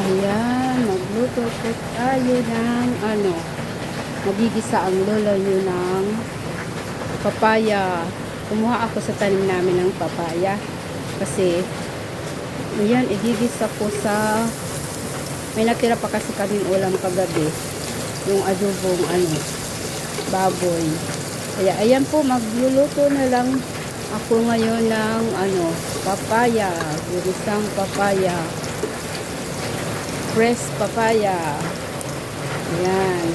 Ayan, magluto po tayo ng magigisa ang lolo nyo ng papaya. Kumuha ako sa tanim namin ng papaya. Kasi, ayan, igigisa po sa, may natira pa kasi kaming ulam kagabi. Yung adobong, baboy. Kaya, ayan po, magluluto na lang ako ngayon ng, papaya. Gigisang papaya. Fresh papaya. Ayan.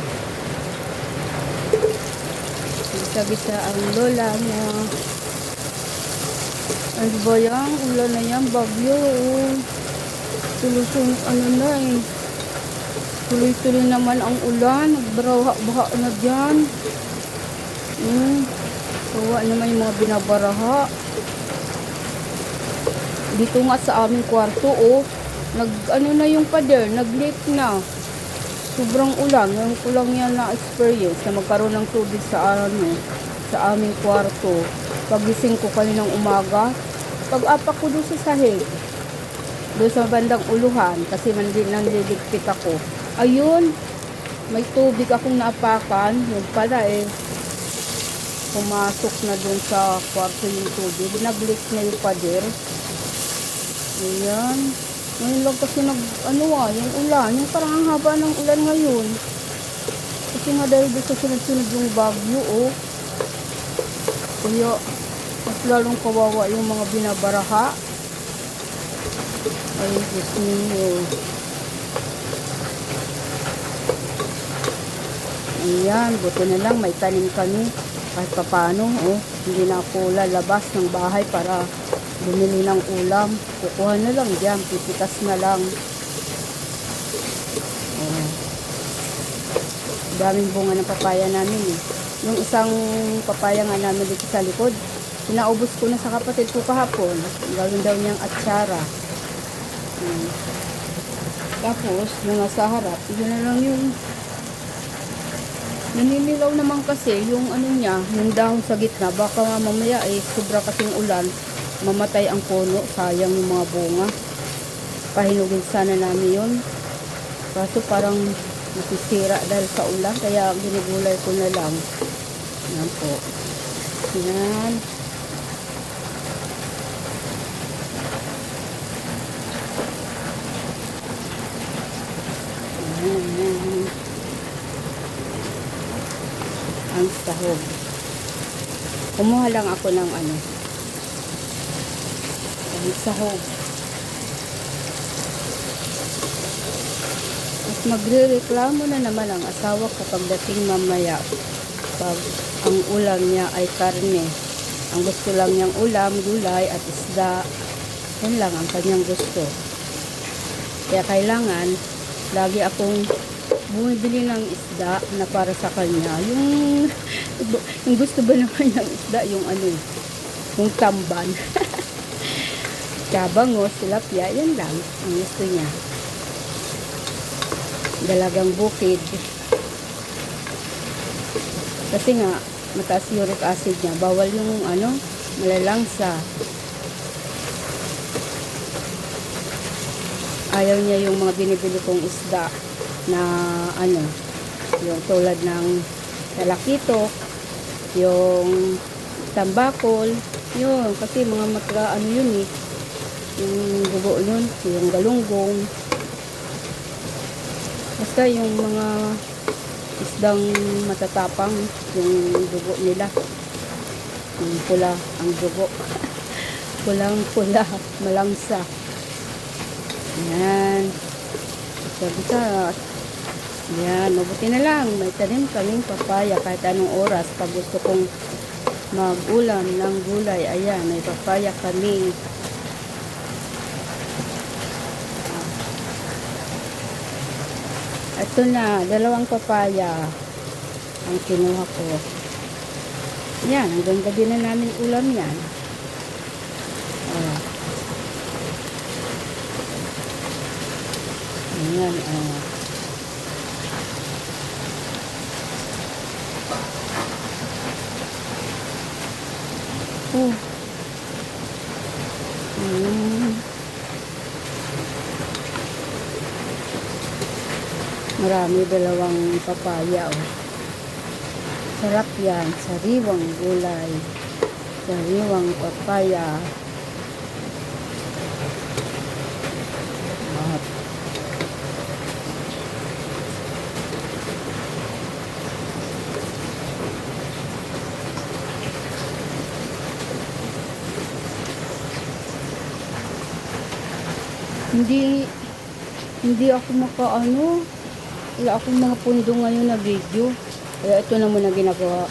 Bisa-bisa ang lola niya. Ano ba yan? Ulan na yan, bagyo. Tulusong na eh. Tuloy-tuloy naman ang ulan. Nagbaraha-baha na dyan. Kawa naman yung mga binabaraha. Dito nga sa aming kwarto, na yung pader, nag-leak na. Sobrang ulan. Ngayon ko lang yan na-experience na magkaroon ng tubig sa aming kwarto. Pagising ko kaninang umaga, pag-apak ko doon sa sahig, doon sa bandang uluhan, kasi nanliligpit ako. Ayun, may tubig akong naapakan. Yun pala pumasok na doon sa kwarto yung tubig. Nag-leak na yung pader. Ayan. Ngayon lang kasi yung ulan. Yung parang ang haba ng ulan ngayon. Kasi nga dahil doon sa sunod-sunod yung bagyo, Kaya, mas lalong kawawa yung mga binabaraha. Ay, Diyos niyo. Ayan, buti na lang may tanim kami. Kahit paano, hindi na ako lalabas ng bahay para bumili ng ulam. Kukuha na lang dyan, pipitas na lang. Daming bunga ng papaya namin Yung isang papaya nga namin dito sa likod, pinaubos ko na sa kapatid ko kahapon. Gawin daw niyang atsara. Tapos, yung nasa harap, yun na lang yung naninilaw naman kasi yung yung dahon sa gitna. Baka mamaya sobra kasing ulan, mamatay ang puno, sayang yung mga bunga. Pahinugin sana namin yun, kaso parang nasisira dahil sa ulan, kaya ginugulay ko na lang. Yan po. Yan. Ang sahog. Kumuha lang ako ng ang sahog. Mas magrereklamo na naman ang asawa ko pagdating mamaya pag ang ulam niya ay karne. Ang gusto lang niyang ulam, gulay at isda. Yan lang ang kanyang gusto. Kaya kailangan lagi akong bumibili ng isda na para sa kanya. Yung gusto ba naman ng isda, yung tamban. Kabangos, tilapia, yan lang ang gusto niya. Dalagang bukid. Kasi nga, mataas uric acid niya. Bawal yung malalangsa. Ayaw niya yung mga binibili kong isda na yung tulad ng talakitok, yung tambakol, yun. Kasi mga yung dugo yun, yung galunggong. Basta yung mga isdang matatapang, yung dugo nila. Yung pula ang dugo. Pulang-pula, malangsa. Yan. Bisa-bisa. Yan, mabuti na lang. May tanim kaming papaya kahit anong oras. Pag gusto kong mag-ulam ng gulay, ayan, may papaya kami. Ito na, 2 papaya ang kinuha ko. Yan, hanggang gabi na namin ulam yan. Ayan, Marami, dalawang papaya, oh. Sarap yan, sariwang gulay, sariwang papaya. At hindi hindi ako makaano, wala akong mga pundo ngayon na video. Kaya ito na muna ginagawa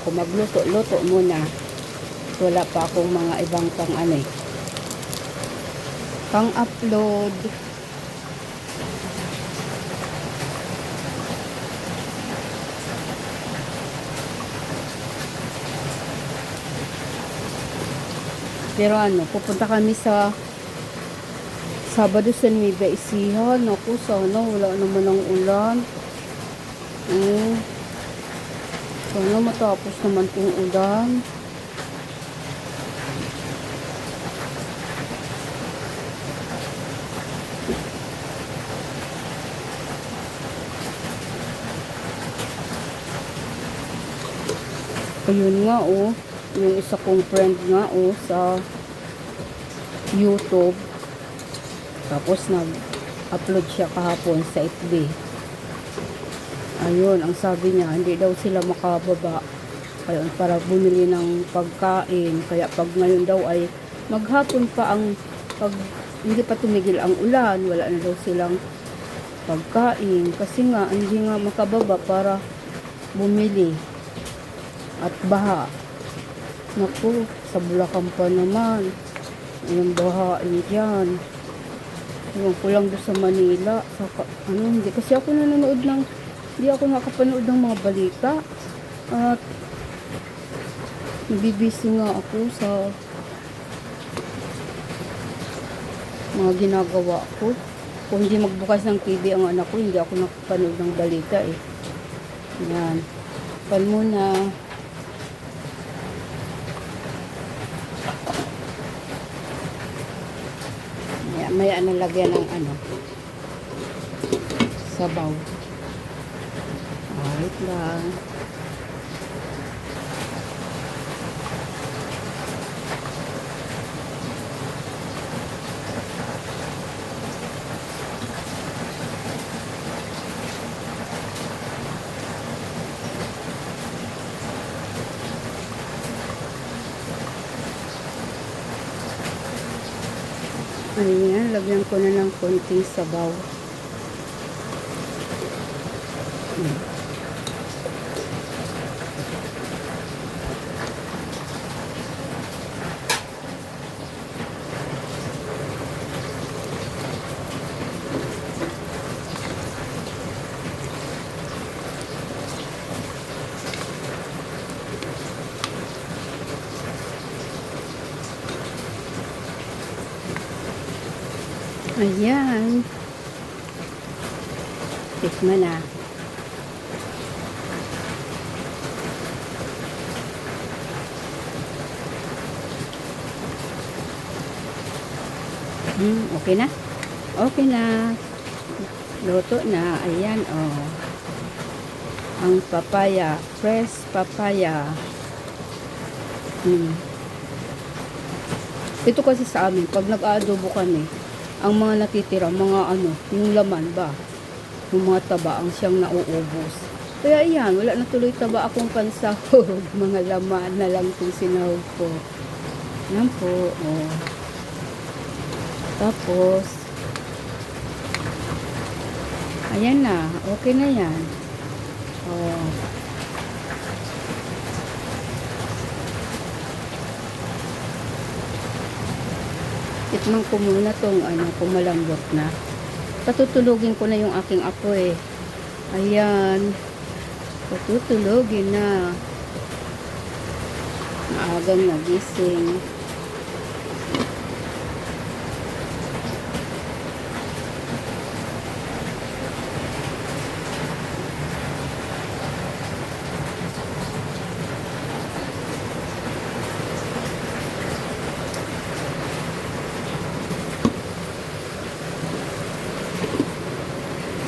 ko, magluto-luto muna. Wala pa akong mga ibang pang ano eh, pang upload. Pero ano, pupunta kami sa Sabado sa Nueva Ecija. Naku, sana wala naman ang ulan. Sana matapos naman kung ulan. Ayun nga oh, yung isa kong friend nga oh sa YouTube. Tapos nag-upload siya kahapon sa FB. Ayun, ang sabi niya, hindi daw sila makababa. Ayun, para bumili ng pagkain. Kaya pag ngayon daw ay maghapon pa ang, pag hindi pa tumigil ang ulan, wala na daw silang pagkain. Kasi nga, hindi nga makababa para bumili. At baha. Naku, sa Bulacan pa naman. Yung bahain dyan. Yung kulang doon sa Manila. Hindi kasi ako nanonood ng, hindi ako nakapanood ng mga balita. At nabibisi nga ako sa mga ginagawa ko. Kung hindi magbukas ng TV ang anak ko, hindi ako nakapanood ng balita eh. Yan. Pan muna. May nalagyan ng ano, sabaw. Wait lang. Ayan, lagyan ko na ng konting sabaw. Ayan. Tikman na. Okay na? Okay na. Luto na. Ayan, oh. Ang papaya. Fresh papaya. Ito kasi sa amin, pag nag-aadobo kami, ang mga natitira, mga ano, yung laman ba? Yung mga taba, ang siyang nauubos. Kaya ayan, wala na tuloy taba akong pansahog. Mga laman na lang itong sinahog ko. Yan po, oh. Tapos, ayan na, okay na yan. Oh. Tikman ko muna tong ano, kung malambot na. Patutulogin ko na yung aking apo eh. Ayan. Patutulogin na. Maagang nagising.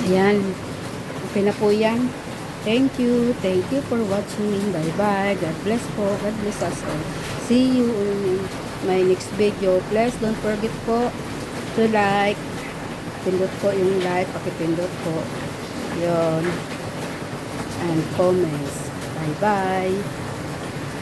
Ayan. Okay na po yan. Thank you. Thank you for watching. Bye-bye. God bless po. God bless us all. See you in my next video. Please don't forget po to like. Pindot po yung like. Pakipindot po. Yun. And comments. Bye-bye.